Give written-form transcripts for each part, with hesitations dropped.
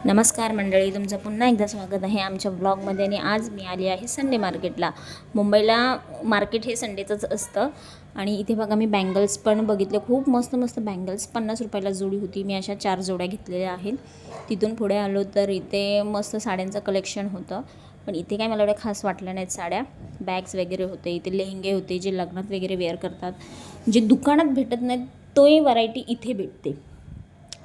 नमस्कार मंडळी, तुमचं पुन्हा एकदा स्वागत आहे आमच्या ब्लॉगमध्ये. आणि आज मी आली आहे संडे मार्केटला. मुंबईला मार्केट हे संडेचंच असतं. आणि इथे बघा मी बँगल्स पण बघितले, खूप मस्त मस्त बँगल्स 50 रुपयाला जोडी होती. मी अशा 4 जोड्या घेतलेल्या आहेत. तिथून पुढे आलो तर इथे मस्त साड्यांचं कलेक्शन होतं, पण इथे काय मला एवढ्या खास वाटल्या नाहीत साड्या. बॅग्स वगैरे होते, इथे लेहंगे होते जे लग्नात वगैरे वेअर करतात, जे दुकानात भेटत नाहीत तोही व्हरायटी इथे भेटते.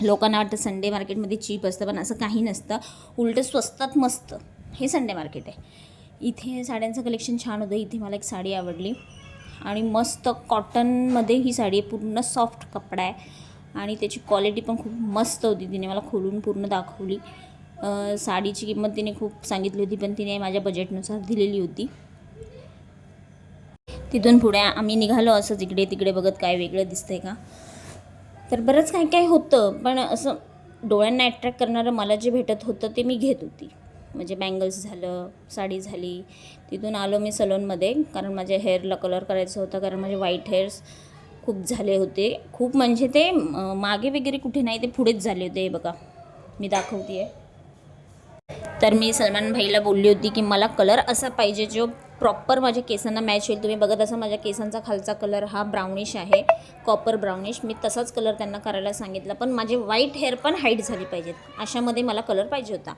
लोकांना वाटतं संडे मार्केटमध्ये चीप असतं, पण असं काही नसतं. उलटं स्वस्तात मस्त हे संडे मार्केट आहे. इथे साड्यांचं कलेक्शन छान होतं. इथे मला एक साडी आवडली आणि मस्त कॉटनमध्ये ही साडी आहे. पूर्ण सॉफ्ट कपडा आहे आणि त्याची क्वालिटी पण खूप मस्त होती. तिने मला खोलून पूर्ण दाखवली. साडीची किंमत तिने खूप सांगितली होती, पण तिने माझ्या बजेटनुसार दिलेली होती. तिथून पुढे आम्ही निघालो असंच इकडे तिकडे बघत, काय वेगळं दिसतंय का. तर बरंच काय काय होतं, पण असं डोळ्यांना अट्रॅक्ट करणारं मला जे भेटत होतं ते मी घेत होती. म्हणजे बँगल्स झालं, साडी झाली. तिथून आलो मी सलूनमध्ये, कारण माझ्या हेअरला कलर करायचं होतं, कारण माझे व्हाईट हेअर्स खूप झाले होते. खूप म्हणजे ते मागे वगैरे कुठे नाही, ते पुढेच झाले होते. बघा मी दाखवते आहे. तर मी सलमान भाईला बोलली होती की मला कलर असा पाहिजे जो प्रॉपर माझ्या केसांना मॅच होईल. तुम्ही बघत असा माझ्या केसांचा खालचा कलर हा ब्राउनिश आहे, कॉपर ब्राउनिश. मी तसाच कलर त्यांना करायला सांगितला, पण माझे व्हाईट हेअर पण हाईट झाली पाहिजेत, अशामध्ये मला कलर पाहिजे होता.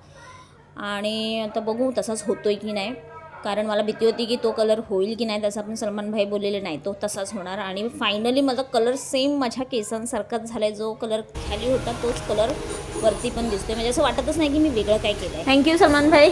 आणि आता बघू तसाच होतोय की नाही, कारण मला भीती होती की तो कलर होईल की नाही. तसं पण सलमान भाई बोललेले नाही, तो तसाच होणार. आणि फायनली माझा कलर सेम माझ्या केसांसारखाच झाला आहे. जो कलर खाली होता तोच कलर वरती पण दिसतोय. म्हणजे असं वाटतच नाही की मी वेगळं काय केलं आहे. थँक्यू सलमान भाई.